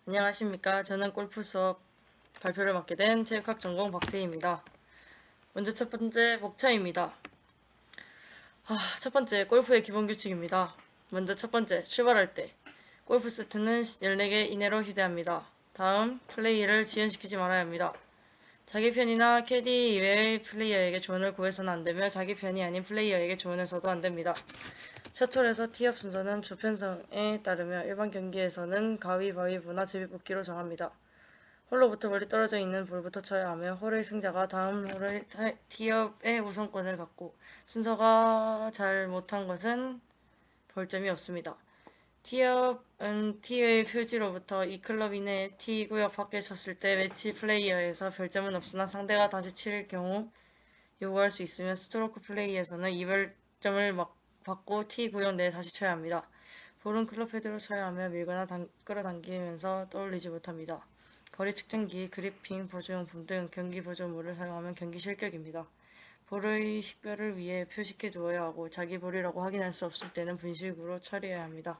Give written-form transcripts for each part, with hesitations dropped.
안녕하십니까. 저는 골프 수업 발표를 맡게 된 체육학 전공 박세희입니다. 먼저 첫 번째 목차입니다. 첫 번째 골프의 기본 규칙입니다. 먼저 첫 번째 출발할 때 골프 세트는 14개 이내로 휴대합니다. 다음 플레이를 지연시키지 말아야 합니다. 자기 편이나 캐디 이외의 플레이어에게 조언을 구해서는 안되며 자기 편이 아닌 플레이어에게 조언해서도 안됩니다. 첫 홀에서 티업 순서는 조편성에 따르며 일반 경기에서는 가위바위보나 제비뽑기로 정합니다. 홀로부터 멀리 떨어져 있는 볼부터 쳐야 하며 홀의 승자가 다음 홀의 티업의 우선권을 갖고 순서가 잘 못한 것은 벌점이 없습니다. 티업은 티의 표지로부터 2클럽 이내 티 구역 밖에 쳤을 때 매치 플레이어에서 별점은 없으나 상대가 다시 칠 경우 요구할 수 있으며 스트로크 플레이에서는 2별점을 받고 티 구역 내에 다시 쳐야 합니다. 볼은 클럽 헤드로 쳐야 하며 밀거나 끌어당기면서 떠올리지 못합니다. 거리 측정기, 그리핑 보조용품 등 경기 보조물을 사용하면 경기 실격입니다. 볼의 식별을 위해 표식해 두어야 하고 자기 볼이라고 확인할 수 없을 때는 분실구로 처리해야 합니다.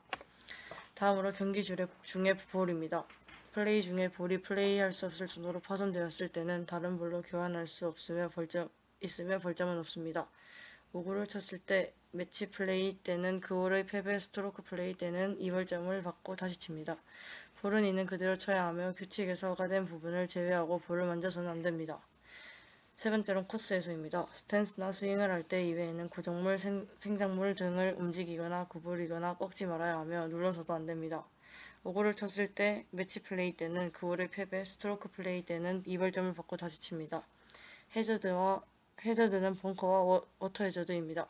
다음으로 경기 중의 볼입니다. 플레이 중에 볼이 플레이할 수 없을 정도로 파손되었을 때는 다른 볼로 교환할 수 없으며 벌점은 없습니다. 5구를 쳤을 때 매치 플레이 때는 그 홀의 패배, 스트로크 플레이 때는 2벌점을 받고 다시 칩니다. 볼은 이는 그대로 쳐야 하며 규칙에서 허가된 부분을 제외하고 볼을 만져서는 안됩니다. 세 번째로는 코스에서입니다. 스탠스나 스윙을 할 때 이외에는 구정물, 생작물 등을 움직이거나 구부리거나 꺾지 말아야 하며 눌러서도 안됩니다. 5구를 쳤을 때 매치 플레이 때는 그 홀의 패배, 스트로크 플레이 때는 2벌점을 받고 다시 칩니다. 해저드는 벙커와 워터 해저드입니다.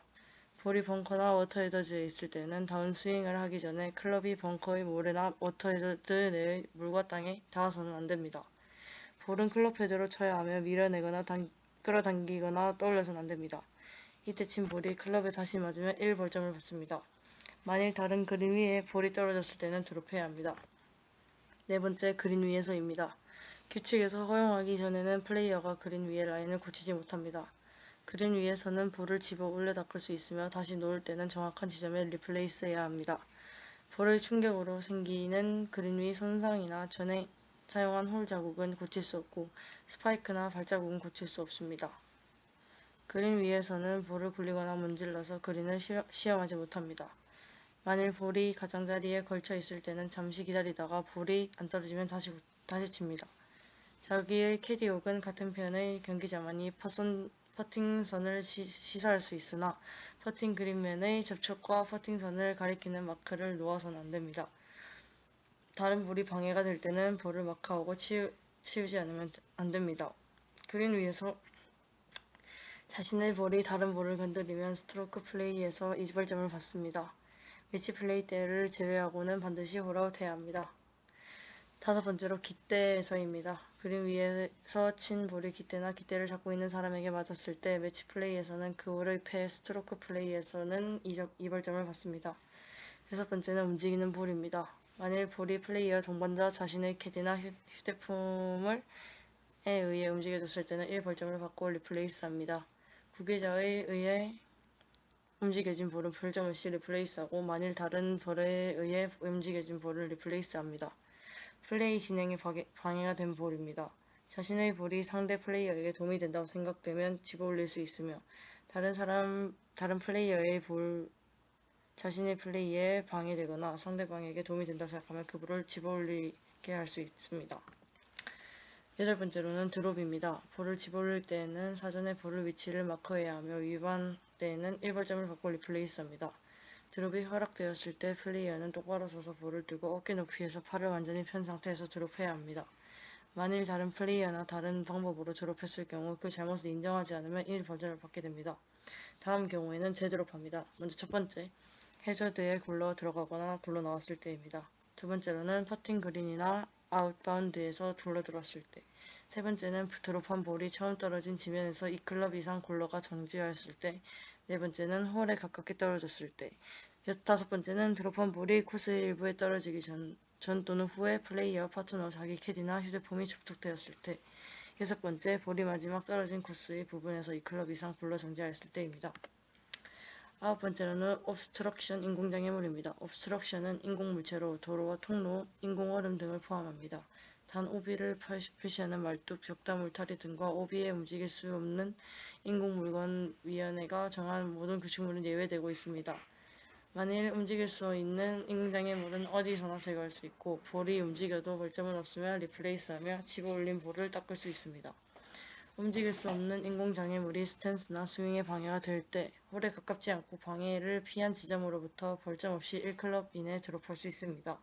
볼이 벙커나 워터 해저드에 있을 때는 다운 스윙을 하기 전에 클럽이 벙커의 모래나 워터 해저드 내의 물과 땅에 닿아서는 안됩니다. 볼은 클럽 헤드로 쳐야 하며 밀어내거나 끌어당기거나 떠올려서는 안됩니다. 이때 친 볼이 클럽에 다시 맞으면 1벌점을 받습니다. 만일 다른 그린 위에 볼이 떨어졌을 때는 드롭해야 합니다. 네 번째, 그린 위에서입니다. 규칙에서 허용하기 전에는 플레이어가 그린 위의 라인을 고치지 못합니다. 그린 위에서는 볼을 집어 올려 닦을 수 있으며 다시 놓을 때는 정확한 지점에 리플레이스해야 합니다. 볼의 충격으로 생기는 그린 위 손상이나 전에 사용한 홀 자국은 고칠 수 없고 스파이크나 발자국은 고칠 수 없습니다. 그린 위에서는 볼을 굴리거나 문질러서 그린을 시험하지 못합니다. 만일 볼이 가장자리에 걸쳐 있을 때는 잠시 기다리다가 볼이 안 떨어지면 다시 칩니다. 자기의 캐디 혹은 같은 편의 경기자만이 퍼팅선을 시사할 수 있으나 퍼팅 그린면의 접촉과 퍼팅선을 가리키는 마크를 놓아서는 안됩니다. 다른 볼이 방해가 될 때는 볼을 마크하고 치우지 않으면 안됩니다. 그린 위에서 자신의 볼이 다른 볼을 건드리면 스트로크 플레이에서 2벌점을 받습니다. 매치 플레이 때를 제외하고는 반드시 홀아웃해야 합니다. 다섯 번째로 깃대에서입니다. 그린 위에서 친 볼이 깃대나 깃대를 잡고 있는 사람에게 맞았을 때 매치 플레이에서는 그 홀의 패, 스트로크 플레이에서는 2벌점을 받습니다. 여섯 번째는 움직이는 볼입니다. 만일 볼이 플레이어 동반자 자신의 캐디나 휴대폰에 의해 움직여졌을 때는 1벌점을 받고 리플레이스합니다. 구계자에 의해 움직여진 볼은 벌점 없이 리플레이스하고 만일 다른 볼에 의해 움직여진 볼은 리플레이스합니다. 플레이 진행에 방해가 된 볼입니다. 자신의 볼이 상대 플레이어에게 도움이 된다고 생각되면 집어 올릴 수 있으며 다른 플레이어의 볼 자신의 플레이에 방해되거나 상대방에게 도움이 된다고 생각하면 그 볼을 집어 올리게 할 수 있습니다. 여덟 번째로는 드롭입니다. 볼을 집어 올릴 때에는 사전에 볼의 위치를 마크해야 하며 위반 때에는 1벌점을 받고 리플레이스합니다. 드롭이 허락되었을 때 플레이어는 똑바로 서서 볼을 들고 어깨 높이에서 팔을 완전히 편 상태에서 드롭해야 합니다. 만일 다른 플레이어나 다른 방법으로 드롭했을 경우 그 잘못을 인정하지 않으면 1벌점을 받게 됩니다. 다음 경우에는 재드롭합니다. 먼저 첫 번째, 해저드에 굴러 들어가거나 굴러 나왔을 때입니다. 두 번째로는 퍼팅 그린이나 아웃바운드에서 굴러 들어왔을 때. 세 번째는 드롭한 볼이 처음 떨어진 지면에서 2클럽 이상 굴러가 정지하였을 때. 네 번째는 홀에 가깝게 떨어졌을 때. 다섯 번째는 드롭한 볼이 코스 일부에 떨어지기 전 또는 후에 플레이어, 파트너, 자기 캐디나 휴대폰이 접촉되었을 때. 여섯 번째, 볼이 마지막 떨어진 코스의 부분에서 2클럽 이상 굴러 정지하였을 때입니다. 9번째로는 obstruction 인공장애물입니다. obstruction은 인공물체로 도로와 통로, 인공얼음 등을 포함합니다. 단 오비를 표시하는 말뚝, 벽담, 울타리 등과 오비에 움직일 수 없는 인공물건위원회가 정한 모든 구축물은 예외되고 있습니다. 만일 움직일 수 있는 인공장애물은 어디서나 제거할 수 있고 볼이 움직여도 벌점은 없으면 리플레이스하며 집어 올린 볼을 닦을 수 있습니다. 움직일 수 없는 인공장애물이 스탠스나 스윙에 방해가 될 때 홀에 가깝지 않고 방해를 피한 지점으로부터 벌점 없이 1클럽 이내 드롭할 수 있습니다.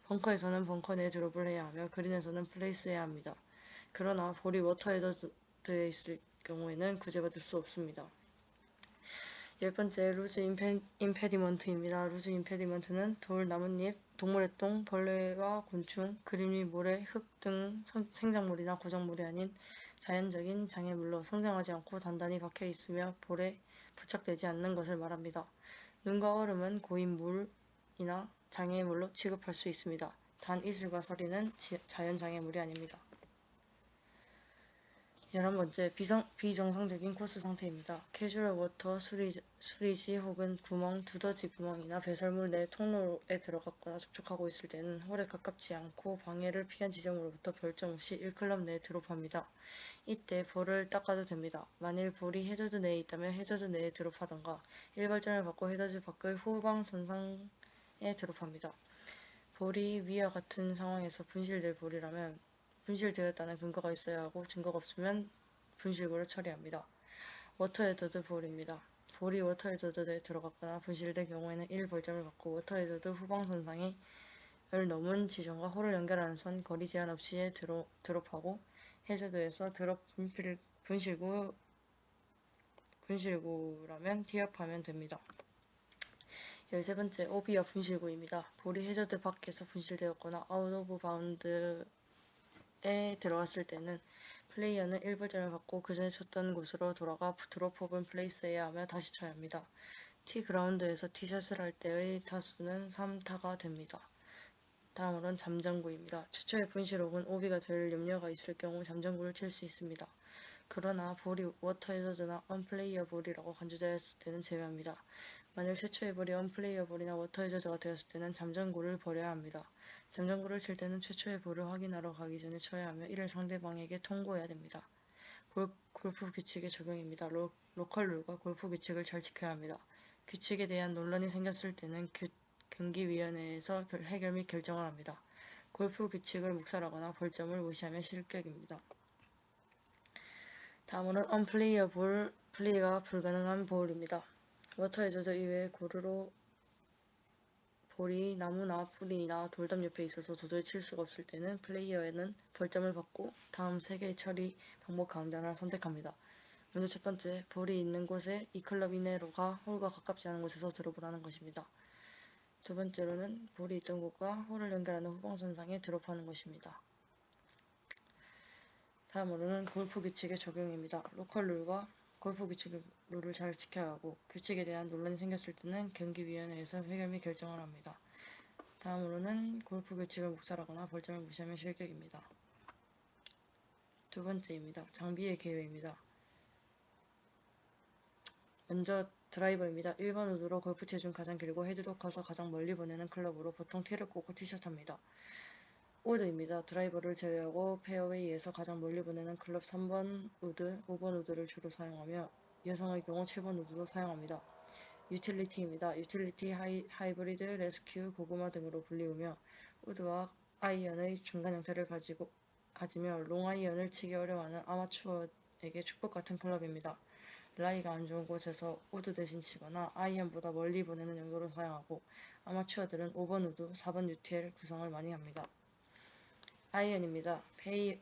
벙커에서는 벙커 내 드롭을 해야 하며 그린에서는 플레이스해야 합니다. 그러나 볼이 워터 헤더드에 있을 경우에는 구제받을 수 없습니다. 10번째 루즈 임페디먼트입니다. 루즈 임페디먼트는 돌, 나뭇잎, 동물의 똥, 벌레와 곤충, 그림 위 모래, 흙 등 생작물이나 고작물이 아닌 자연적인 장애물로 성장하지 않고 단단히 박혀 있으며 볼에 부착되지 않는 것을 말합니다. 눈과 얼음은 고인 물이나 장애물로 취급할 수 있습니다. 단 이슬과 서리는 자연 장애물이 아닙니다. 11번째 비정상적인 코스 상태입니다. 캐주얼 워터 수리지 혹은 구멍, 두더지 구멍이나 배설물 내 통로에 들어갔거나 접촉하고 있을 때는 홀에 가깝지 않고 방해를 피한 지점으로부터 별점 없이 1클럽 내에 드롭합니다. 이때 볼을 닦아도 됩니다. 만일 볼이 해저드 내에 있다면 해저드 내에 드롭하던가 1벌점을 받고 해저드 밖의 후방 선상에 드롭합니다. 볼이 위와 같은 상황에서 분실될 볼이라면 분실되었다는 근거가 있어야 하고 증거가 없으면 분실구를 처리합니다. 워터 헤더드 볼입니다. 볼이 워터 헤더드에 들어갔거나 분실된 경우에는 1벌점을 받고 워터 헤더드 후방 선상을 넘은 지점과 홀을 연결하는 선 거리 제한 없이 드롭하고 해저드에서 드롭 분실구라면 티업하면 됩니다. 13번째 오비와 분실구입니다. 볼이 해저드 밖에서 분실되었거나 아웃 오브 바운드에 들어갔을 때는 플레이어는 1벌점을 받고 그 전에 쳤던 곳으로 돌아가 드롭 혹은 플레이스해야 하며 다시 쳐야 합니다. 티 그라운드에서 티샷을 할 때의 타수는 3타가 됩니다. 다음으로는 잠정구입니다. 최초의 분실 혹은 오비가 될 염려가 있을 경우 잠정구를 칠 수 있습니다. 그러나 볼이 워터 헤저드나 언플레이어볼이라고 간주되었을 때는 제외합니다. 만일 최초의 볼이 언플레이어볼이나 워터 헤저드가 되었을 때는 잠정구를 버려야 합니다. 잠정구를 칠 때는 최초의 볼을 확인하러 가기 전에 쳐야 하며 이를 상대방에게 통보해야 됩니다. 골프 규칙의 적용입니다. 로컬 룰과 골프 규칙을 잘 지켜야 합니다. 규칙에 대한 논란이 생겼을 때는 경기위원회에서 해결 및 결정을 합니다. 골프 규칙을 묵살하거나 벌점을 무시하면 실격입니다. 다음으로는 언플레이어볼, 플레이가 불가능한 볼입니다. 워터 헤저드 이외의 고루로 볼이 나무나 뿌리나 돌담 옆에 있어서 도저히 칠 수가 없을 때는 플레이어에는 벌점을 받고 다음 3개의 처리 방법 가운데 하나를 선택합니다. 먼저 첫 번째, 볼이 있는 곳에 2클럽 이내로가 홀과 가깝지 않은 곳에서 드롭을 하는 것입니다. 두 번째로는 볼이 있던 곳과 홀을 연결하는 후방선상에 드롭하는 것입니다. 다음으로는 골프 규칙의 적용입니다. 로컬 룰과 골프 규칙 룰을 잘 지켜야 하고 규칙에 대한 논란이 생겼을 때는 경기위원회에서 해결 및 결정을 합니다. 다음으로는 골프 규칙을 묵살하거나 벌점을 무시하면 실격입니다. 두 번째입니다. 장비의 개요입니다. 먼저 드라이버입니다. 1번 우드로 골프 치 중 가장 길고 헤드로 커서 가장 멀리 보내는 클럽으로 보통 티를 꽂고 티샷합니다. 우드입니다. 드라이버를 제외하고 페어웨이에서 가장 멀리 보내는 클럽 3번 우드, 5번 우드를 주로 사용하며 여성의 경우 7번 우드도 사용합니다. 유틸리티입니다. 유틸리티, 하이브리드, 레스큐, 고구마 등으로 불리우며 우드와 아이언의 중간 형태를 가지며 롱아이언을 치기 어려워하는 아마추어에게 축복 같은 클럽입니다. 라이가 안 좋은 곳에서 우드 대신 치거나 아이언보다 멀리 보내는 용도로 사용하고 아마추어들은 5번 우드, 4번 UTL 구성을 많이 합니다. 아이언입니다.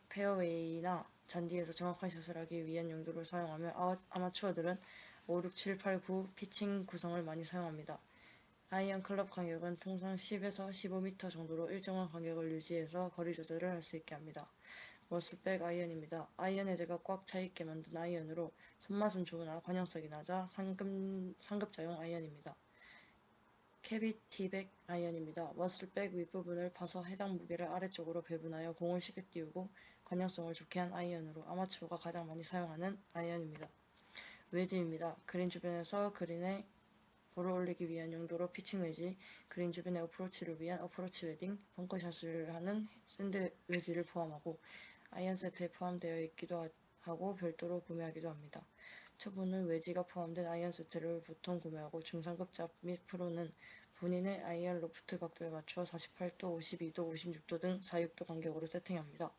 페어웨이나 잔디에서 정확한 샷을 하기 위한 용도로 사용하며 아마추어들은 5, 6, 7, 8, 9 피칭 구성을 많이 사용합니다. 아이언 클럽 간격은 통상 10에서 15m 정도로 일정한 간격을 유지해서 거리 조절을 할 수 있게 합니다. 머슬백 아이언입니다. 아이언 헤드가 꽉 차있게 만든 아이언으로 손맛은 좋으나 관용성이 낮아 상급자용 아이언입니다. 캐비티백 아이언입니다. 머슬백 윗부분을 파서 해당 무게를 아래쪽으로 배분하여 공을 쉽게 띄우고 관용성을 좋게 한 아이언으로 아마추어가 가장 많이 사용하는 아이언입니다. 웨지입니다. 그린 주변에서 그린의 볼을 올리기 위한 용도로 피칭 웨지, 그린 주변의 어프로치를 위한 어프로치 웨딩, 벙커샷을 하는 샌드 웨지를 포함하고 아이언 세트에 포함되어 있기도 하고 별도로 구매하기도 합니다. 초보는 웨지가 포함된 아이언 세트를 보통 구매하고 중상급자 및 프로는 본인의 아이언 로프트 각도에 맞춰 48도, 52도, 56도 등 4, 6도 간격으로 세팅합니다.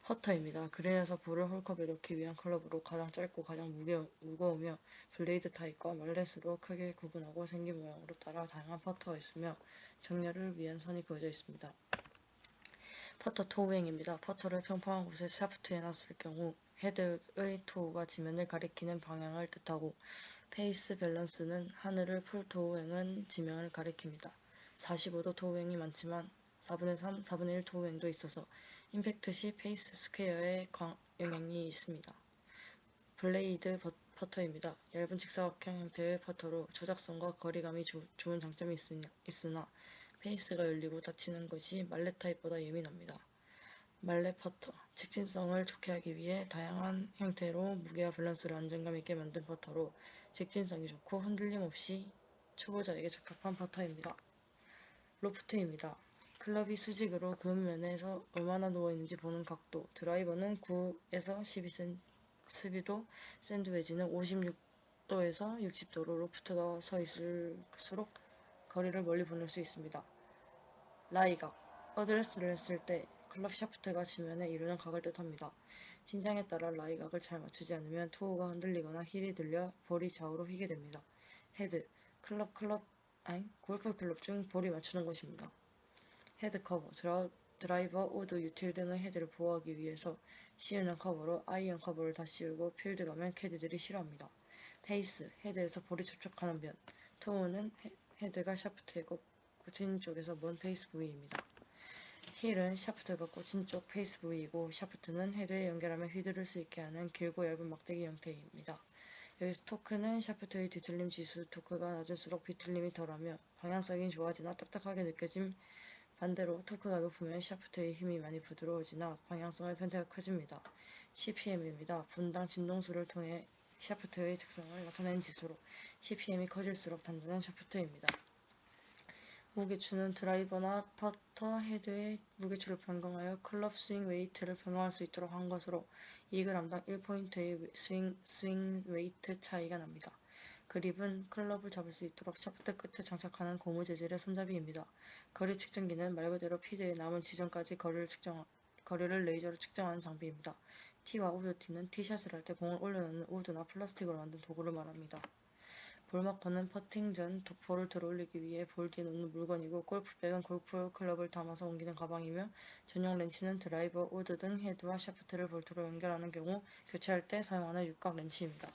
퍼터입니다. 그린에서 볼을 홀컵에 넣기 위한 클럽으로 가장 짧고 가장 무거우며 블레이드 타입과 말렛으로 크게 구분하고 생긴 모양으로 따라 다양한 퍼터가 있으며 정렬을 위한 선이 그어져 있습니다. 퍼터 토우행입니다. 퍼터를 평평한 곳에 샤프트에 놨을 경우 헤드의 토우가 지면을 가리키는 방향을 뜻하고 페이스 밸런스는 하늘을 풀 토우행은 지면을 가리킵니다. 45도 토우행이 많지만 4분의 3, 4분의 1 토우행도 있어서 임팩트 시 페이스 스퀘어에 영향이 있습니다. 블레이드 퍼터입니다. 얇은 직사각형 형태의 퍼터로 조작성과 거리감이 좋은 장점이 있으나 페이스가 열리고 닫히는 것이 말렛 타입보다 예민합니다. 말렛 퍼터, 직진성을 좋게 하기 위해 다양한 형태로 무게와 밸런스를 안정감 있게 만든 퍼터로 직진성이 좋고 흔들림 없이 초보자에게 적합한 퍼터입니다. 로프트입니다. 클럽이 수직으로 그음면에서 얼마나 누워있는지 보는 각도, 드라이버는 9에서 12도, 샌드웨지는 56도에서 60도로 로프트가 서 있을수록 거리를 멀리 보낼 수 있습니다. 라이각, 어드레스를 했을 때 클럽 샤프트가 지면에 이루는 각을 뜻합니다. 신장에 따라 라이각을 잘 맞추지 않으면 토우가 흔들리거나 힐이 들려 볼이 좌우로 휘게 됩니다. 헤드, 골프 클럽 중 볼이 맞추는 곳입니다. 헤드 커버, 드라이버, 우드, 유틸 등의 헤드를 보호하기 위해서 씌우는 커버로 아이언 커버를 다 씌우고 필드 가면 캐디들이 싫어합니다. 페이스, 헤드에서 볼이 접촉하는 변, 토우는 헤드가 샤프트에 꽂힌 쪽에서 먼 페이스 부위입니다. 힐은 샤프트가 꽂힌 쪽 페이스 부위이고 샤프트는 헤드에 연결하며 휘두를 수 있게 하는 길고 얇은 막대기 형태입니다. 여기서 토크는 샤프트의 뒤틀림 지수, 토크가 낮을수록 비틀림이 덜하며 방향성이 좋아지나 딱딱하게 느껴짐, 반대로 토크가 높으면 샤프트의 힘이 많이 부드러워지나 방향성의 편차가 커집니다. CPM입니다. 분당 진동수를 통해 샤프트의 특성을 나타내는 지수로 CPM이 커질수록 단단한 샤프트입니다. 무게추는 드라이버나 퍼터 헤드의 무게추를 변경하여 클럽 스윙 웨이트를 변경할 수 있도록 한 것으로 2g당 1포인트의 스윙 웨이트 차이가 납니다. 그립은 클럽을 잡을 수 있도록 샤프트 끝에 장착하는 고무 재질의 손잡이입니다. 거리 측정기는 말 그대로 피드에 남은 지점까지 거리를 레이저로 측정하는 장비입니다. 티와 우드티는 티샷을 할 때 공을 올려놓는 우드나 플라스틱으로 만든 도구를 말합니다. 볼마커는 퍼팅 전 볼을 들어올리기 위해 볼 뒤에 놓는 물건이고 골프백은 골프 클럽을 담아서 옮기는 가방이며 전용 렌치는 드라이버, 우드 등 헤드와 샤프트를 볼트로 연결하는 경우 교체할 때 사용하는 육각 렌치입니다.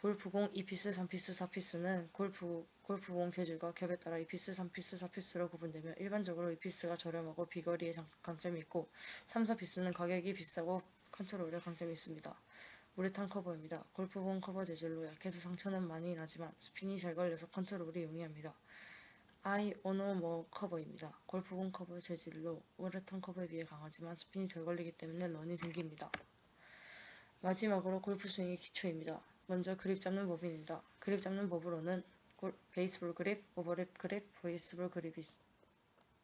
골프공 2피스, 3피스, 4피스는 골프공 재질과 겹에 따라 2피스, 3피스, 4피스로 구분되며 일반적으로 2피스가 저렴하고 비거리에 강점이 있고 3, 4피스는 가격이 비싸고 컨트롤에 강점이 있습니다. 우레탄 커버입니다. 골프공 커버 재질로 약해서 상처는 많이 나지만 스핀이 잘 걸려서 컨트롤이 용이합니다. 아이오노머 커버입니다. 골프공 커버 재질로 우레탄 커버에 비해 강하지만 스핀이 덜 걸리기 때문에 런이 생깁니다. 마지막으로 골프 스윙의 기초입니다. 먼저 그립 잡는 법입니다. 그립 잡는 법으로는 베이스볼 그립, 오버랩 그립, 베이스볼 그립이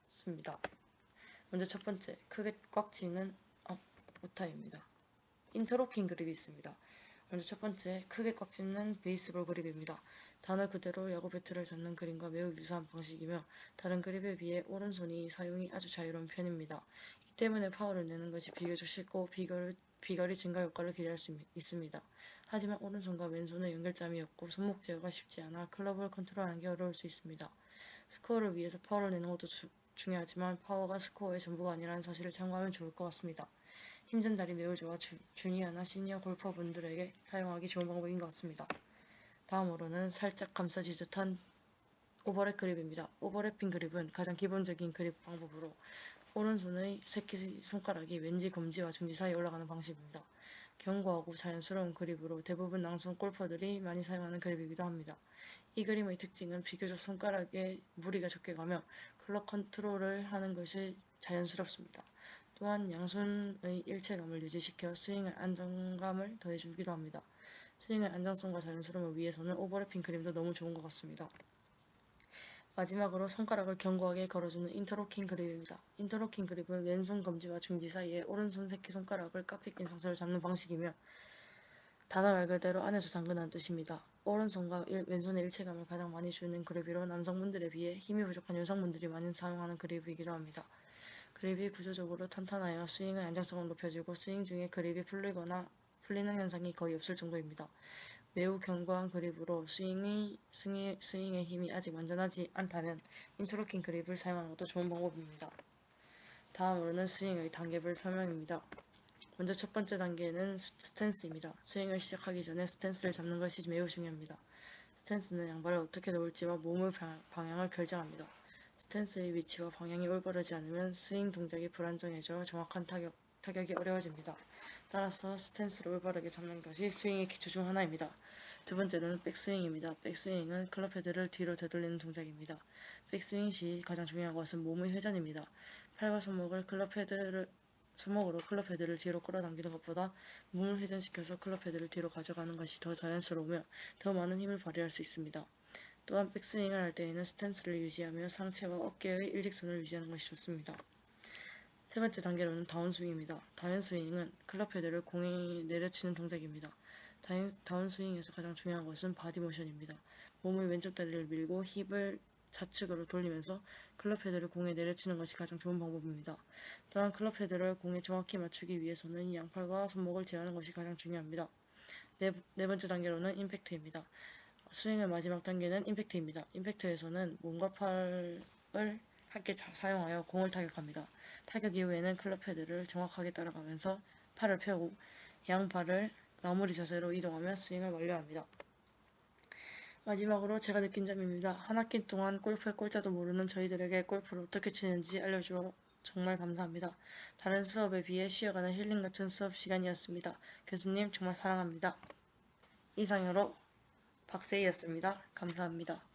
있습니다. 먼저 첫 번째, 크게 꽉 쥐는 오타입니다. 인터로킹 그립이 있습니다. 먼저 첫 번째, 크게 꽉 쥐는 베이스볼 그립입니다. 단어 그대로 야구 배트를 잡는 그림과 매우 유사한 방식이며 다른 그립에 비해 오른손이 사용이 아주 자유로운 편입니다. 이 때문에 파워를 내는 것이 비교적 쉽고 비거리 증가 효과를 기대할 수 있습니다. 하지만 오른손과 왼손은 연결점이 없고 손목 제어가 쉽지 않아 클럽을 컨트롤하는 게 어려울 수 있습니다. 스코어를 위해서 파워를 내는 것도 중요하지만 파워가 스코어의 전부가 아니라는 사실을 참고하면 좋을 것 같습니다. 힘 전달이 매우 좋아 주니어나 시니어 골퍼분들에게 사용하기 좋은 방법인 것 같습니다. 다음으로는 살짝 감싸지 듯한 오버랩 그립입니다. 오버랩핑 그립은 가장 기본적인 그립 방법으로 오른손의 새끼손가락이 왼지 검지와 중지 사이에 올라가는 방식입니다. 견고하고 자연스러운 그립으로 대부분 낭손 골퍼들이 많이 사용하는 그립이기도 합니다. 이 그림의 특징은 비교적 손가락에 무리가 적게 가며 클럽 컨트롤을 하는 것이 자연스럽습니다. 또한 양손의 일체감을 유지시켜 스윙의 안정감을 더해주기도 합니다. 스윙의 안정성과 자연스러움을 위해서는 오버래핑 그립도 너무 좋은 것 같습니다. 마지막으로 손가락을 견고하게 걸어주는 인터로킹 그립입니다. 인터로킹 그립은 왼손 검지와 중지 사이에 오른손 새끼손가락을 깍지 낀 상태로 잡는 방식이며 단어 말 그대로 안에서 잠그는 뜻입니다. 오른손과 왼손의 일체감을 가장 많이 주는 그립이로 남성분들에 비해 힘이 부족한 여성분들이 많이 사용하는 그립이기도 합니다. 그립이 구조적으로 탄탄하여 스윙의 안정성을 높여주고 스윙 중에 그립이 풀리는 현상이 거의 없을 정도입니다. 매우 견고한 그립으로 스윙의 힘이 아직 완전하지 않다면 인터로킹 그립을 사용하는 것도 좋은 방법입니다. 다음으로는 스윙의 단계별 설명입니다. 먼저 첫 번째 단계는 스탠스입니다. 스윙을 시작하기 전에 스탠스를 잡는 것이 매우 중요합니다. 스탠스는 양발을 어떻게 놓을지와 몸의 방향을 결정합니다. 스탠스의 위치와 방향이 올바르지 않으면 스윙 동작이 불안정해져 정확한 타격이 어려워집니다. 따라서 스탠스를 올바르게 잡는 것이 스윙의 기초 중 하나입니다. 두 번째로는 백스윙입니다. 백스윙은 클럽 헤드를 뒤로 되돌리는 동작입니다. 백스윙 시 가장 중요한 것은 몸의 회전입니다. 팔과 손목으로 클럽 헤드를 뒤로 끌어당기는 것보다 몸을 회전시켜서 클럽 헤드를 뒤로 가져가는 것이 더 자연스러우며 더 많은 힘을 발휘할 수 있습니다. 또한 백스윙을 할 때에는 스탠스를 유지하며 상체와 어깨의 일직선을 유지하는 것이 좋습니다. 세 번째 단계로는 다운스윙입니다. 다운스윙은 클럽 헤드를 공에 내려치는 동작입니다. 다운스윙에서 가장 중요한 것은 바디모션입니다. 몸의 왼쪽 다리를 밀고 힙을 좌측으로 돌리면서 클럽 헤드를 공에 내려치는 것이 가장 좋은 방법입니다. 또한 클럽 헤드를 공에 정확히 맞추기 위해서는 양팔과 손목을 제어하는 것이 가장 중요합니다. 네 번째 단계로는 임팩트입니다. 스윙의 마지막 단계는 임팩트입니다. 임팩트에서는 몸과 팔을 함께 사용하여 공을 타격합니다. 타격 이후에는 클럽 헤드를 정확하게 따라가면서 팔을 펴고 양발을 마무리 자세로 이동하며 스윙을 완료합니다. 마지막으로 제가 느낀 점입니다. 한 학기 동안 골프의 꼴자도 모르는 저희들에게 골프를 어떻게 치는지 알려주어 정말 감사합니다. 다른 수업에 비해 쉬어가는 힐링 같은 수업 시간이었습니다. 교수님 정말 사랑합니다. 이상으로 박세희였습니다. 감사합니다.